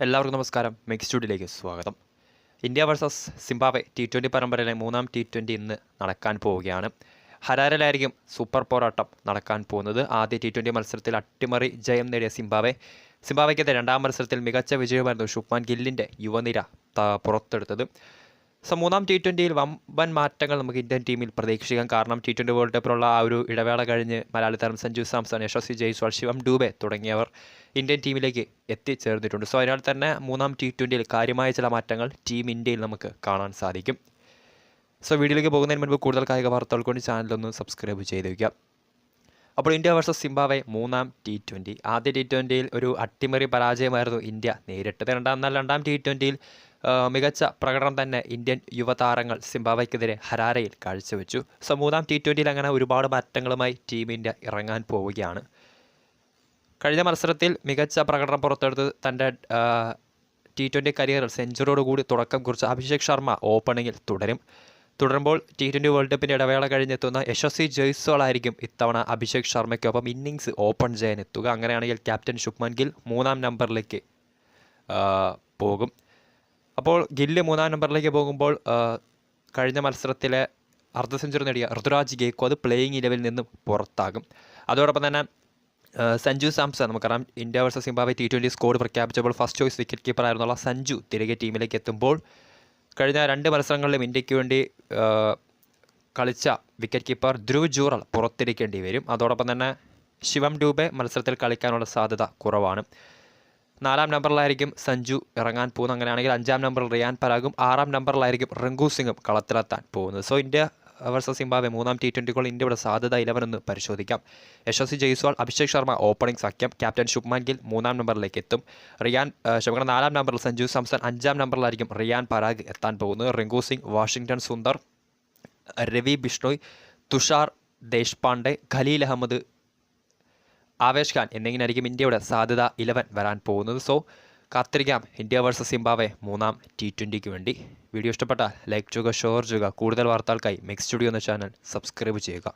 എല്ലാവർക്കും നമസ്കാരം. മെക്സ് സ്റ്റുഡിയോയിലേക്ക് സ്വാഗതം. ഇന്ത്യ വേഴ്സസ് സിംബാബ്വെ T20 പരമ്പരയിലെ മൂന്നാം T20 ഇന്ന് നടക്കാൻ പോവുകയാണ്. ഹരാരയിലായിരിക്കും സൂപ്പർ പോരാട്ടം നടക്കാൻ പോകുന്നത്. ആദ്യ T20 മത്സരത്തിൽ അട്ടിമറി ജയം നേടിയ സിംബാബ്വെക്കെതിരെ രണ്ടാം മത്സരത്തിൽ മികച്ച വിജയമായിരുന്നു ശുഭ്മാൻ ഗില്ലിൻ്റെ യുവനിര പുറത്തെടുത്തത്. മൂന്നാം T20 വമ്പൻ മാറ്റങ്ങൾ നമുക്ക് ഇന്ത്യൻ ടീമിൽ പ്രതീക്ഷിക്കാം. കാരണം T20 വേൾഡ് കപ്പിലുള്ള ആ ഒരു ഇടവേള കഴിഞ്ഞ് മലയാളി താരം സഞ്ജു സാംസൺ, യശസ്വി ജയ്സ്വാൾ, ശിവം ഡൂബെ തുടങ്ങിയവർ ഇന്ത്യൻ ടീമിലേക്ക് എത്തിച്ചേർന്നിട്ടുണ്ട്. അതിനാൽ തന്നെ മൂന്നാം T20 കാര്യമായ ചില മാറ്റങ്ങൾ ടീം ഇന്ത്യയിൽ നമുക്ക് കാണാൻ സാധിക്കും. വീഡിയോയിലേക്ക് പോകുന്നതിന് മുൻപ് കൂടുതൽ കായിക വാർത്തകൾക്ക് വേണ്ടി ചാനലൊന്ന് സബ്സ്ക്രൈബ് ചെയ്ത് വയ്ക്കുക. അപ്പോൾ ഇന്ത്യ വേഴ്സസ് സിംബാബ്വെ മൂന്നാം T20. ആദ്യ T20 ഒരു അട്ടിമറി പരാജയമായിരുന്നു ഇന്ത്യ നേരിട്ടത്. രണ്ടാം T20 മികച്ച പ്രകടനം തന്നെ ഇന്ത്യൻ യുവതാരങ്ങൾ സിംബാബ്വെക്കെതിരെ ഹരാരയിൽ കാഴ്ചവെച്ചു. മൂന്നാം T20 അങ്ങനെ ഒരുപാട് മാറ്റങ്ങളുമായി ടീം ഇന്ത്യ ഇറങ്ങാൻ പോവുകയാണ്. കഴിഞ്ഞ മത്സരത്തിൽ മികച്ച പ്രകടനം പുറത്തെടുത്ത് തൻ്റെ T20 കരിയറിൽ സെഞ്ചുറിയോടുകൂടി തുടക്കം കുറിച്ച അഭിഷേക് ശർമ്മ ഓപ്പണിങ്ങിൽ തുടരുമ്പോൾ T20 വേൾഡ് കപ്പിൻ്റെ ഇടവേള കഴിഞ്ഞെത്തുന്ന യശസ്വി ജയ്സ്വാൾ ആയിരിക്കും ഇത്തവണ അഭിഷേക് ശർമ്മയ്ക്കൊപ്പം ഇന്നിങ്സ് ഓപ്പൺ ചെയ്യാനെത്തുക. അങ്ങനെയാണെങ്കിൽ ക്യാപ്റ്റൻ ശുഭ്മാൻ ഗിൽ മൂന്നാം നമ്പറിലേക്ക് പോകും. അപ്പോൾ ഗില്ല് മൂന്നാം നമ്പറിലേക്ക് പോകുമ്പോൾ കഴിഞ്ഞ മത്സരത്തിലെ അർദ്ധ സെഞ്ചുറി നേടിയ ഋതുരാജ് ഗേക്കോ അത് പ്ലേയിങ് 11 നിന്നും പുറത്താകും. അതോടൊപ്പം തന്നെ സഞ്ജു സാംസൺ, നമുക്കറിയാം India versus Zimbabwe T20 squad പ്രഖ്യാപിച്ചപ്പോൾ ഫസ്റ്റ് ചോയ്സ് വിക്കറ്റ് കീപ്പറായിരുന്നുള്ള സഞ്ജു തിരികെ ടീമിലേക്ക് എത്തുമ്പോൾ കഴിഞ്ഞ 2 മത്സരങ്ങളിലും ഇന്ത്യക്ക് വേണ്ടി കളിച്ച വിക്കറ്റ് കീപ്പർ ധ്രുവ് ജൂറൽ പുറത്തിരിക്കേണ്ടി വരും. അതോടൊപ്പം തന്നെ ശിവം ഡൂബെ മത്സരത്തിൽ കളിക്കാനുള്ള സാധ്യത കുറവാണ്. 4-ാം നമ്പറിലായിരിക്കും സഞ്ജു ഇറങ്ങാൻ പോകുന്നത്. അങ്ങനെയാണെങ്കിൽ 5-ാം നമ്പറിൽ റിയാൻ പരാഗും 6-ാം നമ്പറിലായിരിക്കും റിങ്കു സിംഗും കളത്തിലെത്താൻ പോകുന്നത്. ഇന്ത്യ വേഴ്സസ് സിംബാബ്വെ മൂന്നാം T20 ഇന്ത്യയുടെ സാധ്യത 11 എന്ന് പരിശോധിക്കാം. യശസ്വി ജയ്സ്വാൾ, അഭിഷേക് ശർമ്മ ഓപ്പണിംഗ് സഖ്യം. ക്യാപ്റ്റൻ ശുഭ്മാൻ ഗിൽ 3-ാം നമ്പറിലേക്ക് എത്തും. 4-ാം നമ്പറിൽ സഞ്ജു സാംസൺ, 5-ാം നമ്പറിലായിരിക്കും റിയാൻ പരാഗ് എത്താൻ പോകുന്നത്. റിങ്കു സിംഗ്, വാഷിംഗ്ടൺ സുന്ദർ, രവി ബിഷ്ണോയ്, തുഷാർ ദേശ്പാണ്ഡെ, ഖലീൽ അഹമ്മദ്, ആവേശ് ഖാൻ എന്നിങ്ങനെയായിരിക്കും ഇന്ത്യയുടെ സാധ്യത 11 വരാൻ പോകുന്നത്. കാത്തിരിക്കാം ഇന്ത്യ വേഴ്സസ് സിംബാബ്വെ മൂന്നാം T20 വേണ്ടി. വീഡിയോ ഇഷ്ടപ്പെട്ടാൽ ലൈക്ക് ചെയ്യുക, ഷെയർ ചെയ്യുക. കൂടുതൽ വാർത്തകൾക്കായി മെക്സ് സ്റ്റുഡിയോ എന്ന ചാനൽ സബ്സ്ക്രൈബ് ചെയ്യുക.